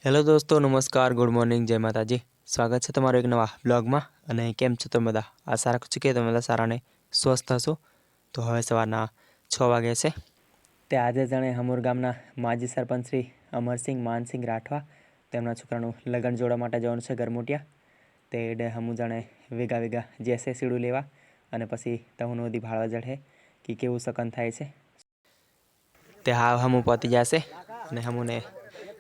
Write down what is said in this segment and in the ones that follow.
Hello दोस्तों, नमस्कार, good morning, जय माताजी। स्वागत है तमारो एक नवा ब्लॉग में। अने केम छो તમે બધા? આશા રાખું છું કે તમે બધા સારા ને સ્વસ્થ હશો। તો હવે સવારના 6 વાગે છે તે આજે જાણે હમુર ગામના માજી સરપંચ શ્રી અમરસિંહ માનસિંહ રાઠવા તેમના છોકરાનું લગ્ન જોડવા માટે જવાનું છે ગરમુટિયા। તે એડે હમુ જાણે વેગા જેસે સીડું લેવા અને પછી તહુનો દી ભાળવા જડે કે કેવું સકન થાય છે તે હા હમુ પહોંચી જશે અને હમુને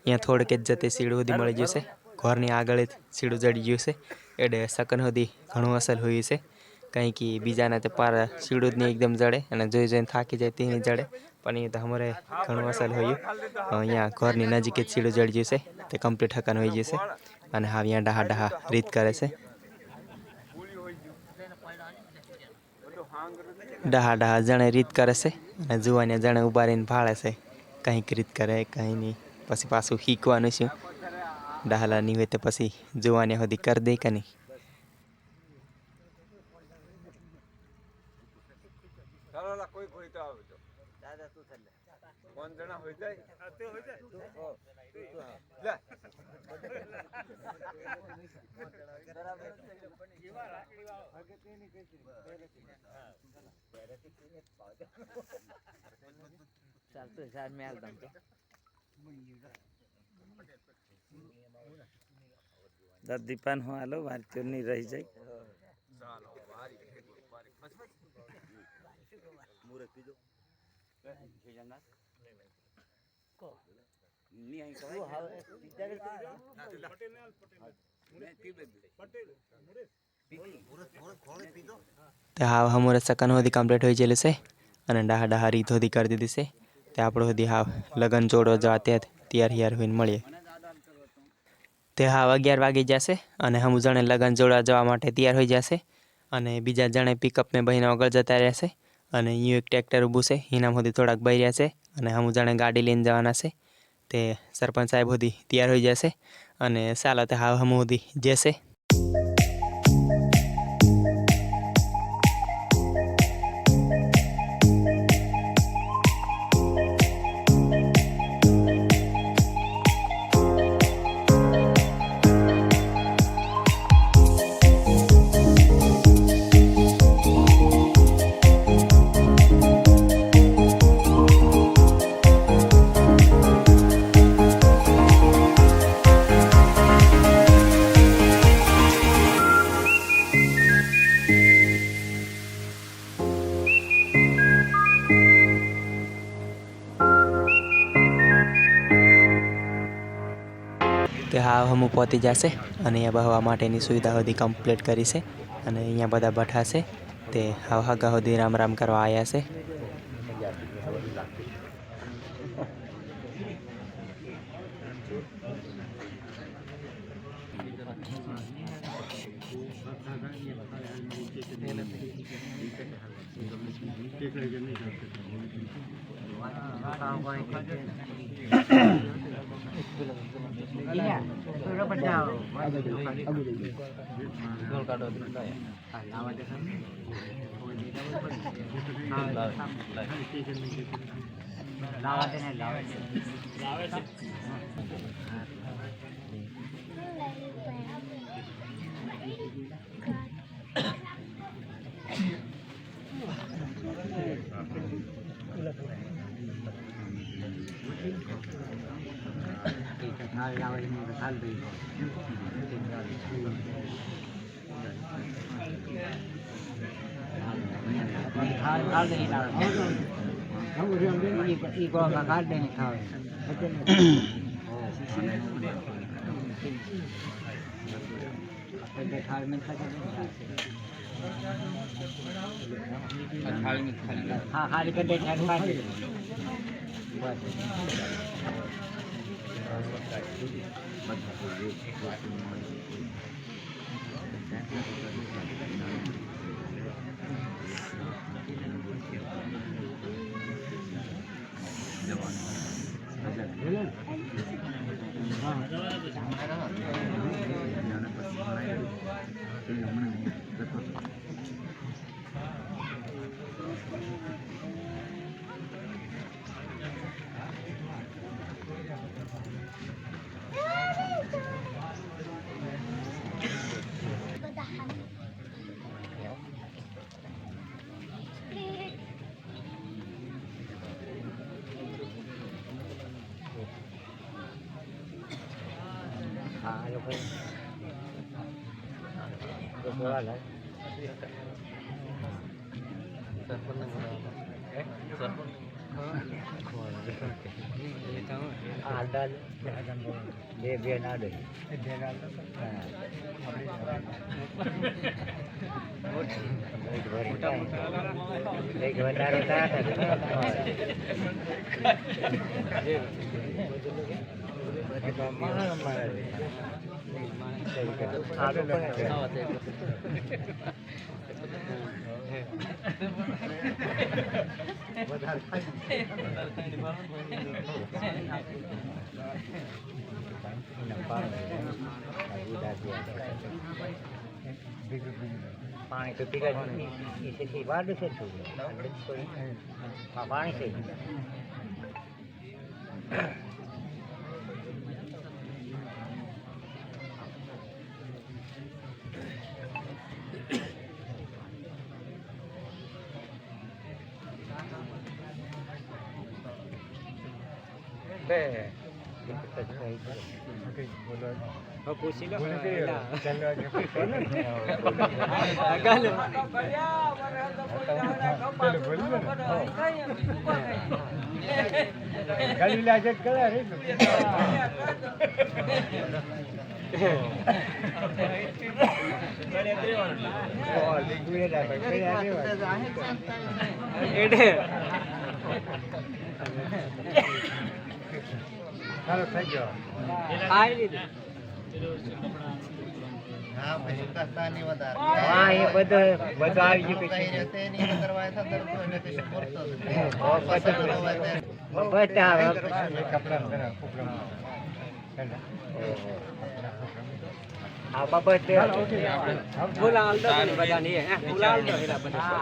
यहाँ थोड़े જ જતે સીડું સુધી મળી ગયું છે। ઘરની આગળ જ સીડું જડી ગયું છે એટલે સકન સુધી ઘણું અસર હોય છે। કંઈ કે બીજાના તો પાર સીડું જ નહીં એકદમ જડે અને જોઈને થાકી જાય તેની જડે, પણ એ તો અમારે ઘણું અસર હોય। અહીંયા ઘરની નજીક જ સીડું જડી ગયું છે તે કમ્પ્લીટ હકન હોઈ ગયું છે અને હા અહીંયા ડાહા રીત કરે છે। ડાહા જણે રીત કરે છે અને જુવાને જણે ઉભા રહીને ભાળે છે, કંઈક રીત કરે કંઈ નહીં। પછી પાછું શીખવાનું છું, ડાહલા નહીં હોય તો પછી જોવાને સુધી કરી દે કે નહીં। ચાલતું સાર મેં આલતા દીપાન હું હાલો મારી ચોરની રહી જાય તે હા હમોરે સકન સુધી કમ્પ્લીટ હોઈ ગયેલું છે અને ડાહા રીત સુધી કરી દીધી છે। તે આપણો સુધી હા લગ્ન જોડો જવા ત્યાં તૈયાર હોઈને મળીએ। તે હા 11 વાગી જશે અને હમુ જણે લગ્ન જોડવા જવા માટે તૈયાર હોઈ જશે અને બીજા જણે પિકઅપ મેં બહીને આગળ જતા રહેશે અને અહીં એક ટ્રેક્ટર ઊભું છે એના સુધી થોડાક બહી રહ્યા છે અને હમુ જણે ગાડી લઈને જવાના છે। તે સરપંચ સાહેબ સુધી તૈયાર હોઈ જશે અને ચાલો તે હા હમુ સુધી જશે। તે હા હમુ પહોંચી જશે અને અહીંયા બહવા માટેની સુવિધા બધી કમ્પ્લીટ કરી છે અને અહીંયા બધા બેઠા છે તે હા હગા સુધી રામ કરવા આવ્યા છે। हाँ खाली कर दे પાણી તો પીલા છે વાડું છે પાણી છે પૂછી લો ચાલો થઈ ગયો હા એ બધું આવી આ બાબત ફૂલાલ દો બધા ની ફૂલાલ દો એલા બધા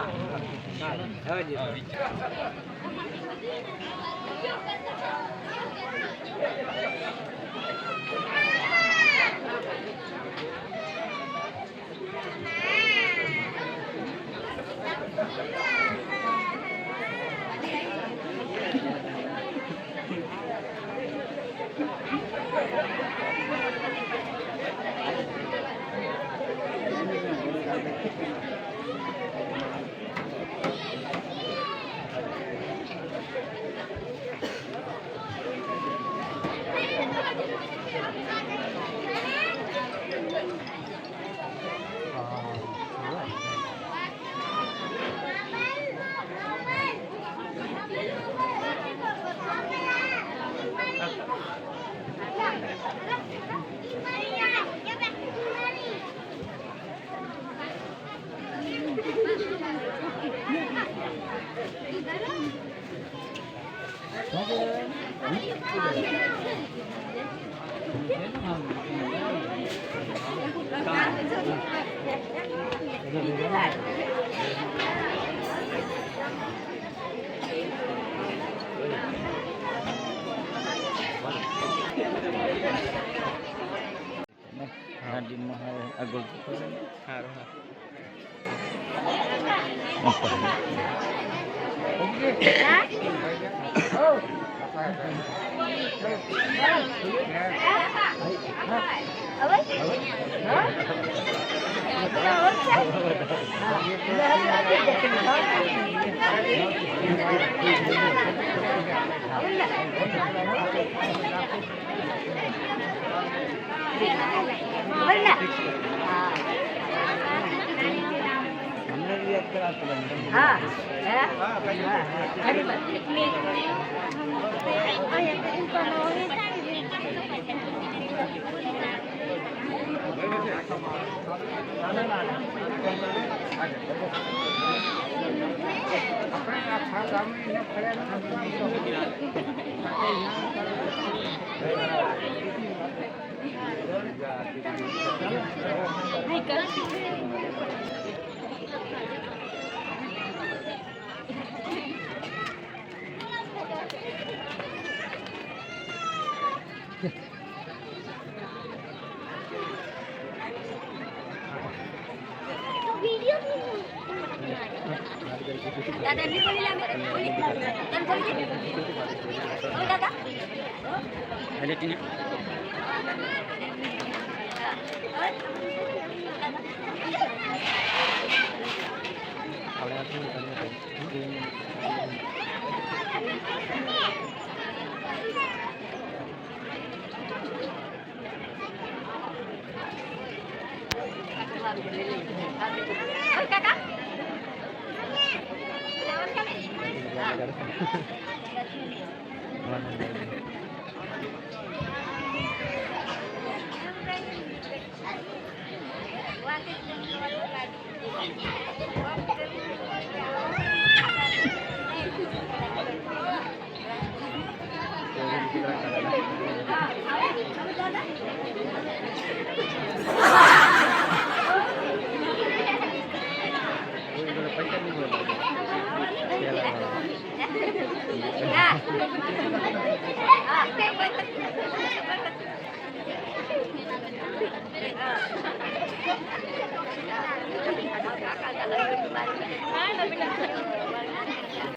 આગળ સારું હા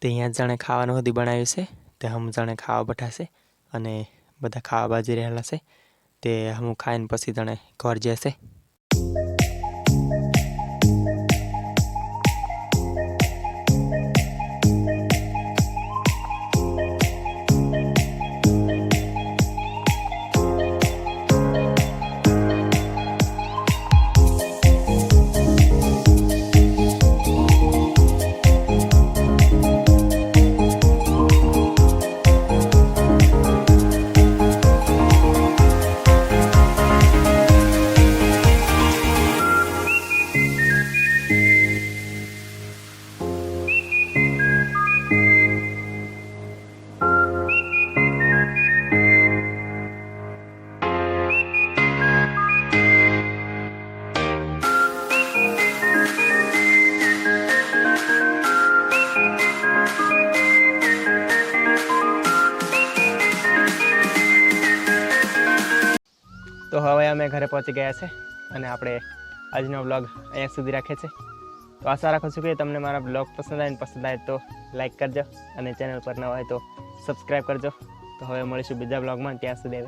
તે અહીંયા જાણે ખાવાનું સુધી બનાવ્યું છે તે હમ જાણે ખાવા બેઠાશે અને બધા ખાવા બાજી રહેલા છે તે હમ ખાઈને પછી જાણે ઘર જશે. તો હવે અમે ઘરે પહોંચી ગયા છે અને આપણે આજનો બ્લોગ અહીંયા સુધી રાખીએ છીએ. તો આશા રાખું છું કે તમને મારા બ્લોગ પસંદ આવે તો લાઈક કરજો અને ચેનલ પર ન હોય તો સબસ્ક્રાઈબ કરજો. તો હવે મળીશું બીજા બ્લોગમાં. ત્યાં સુધી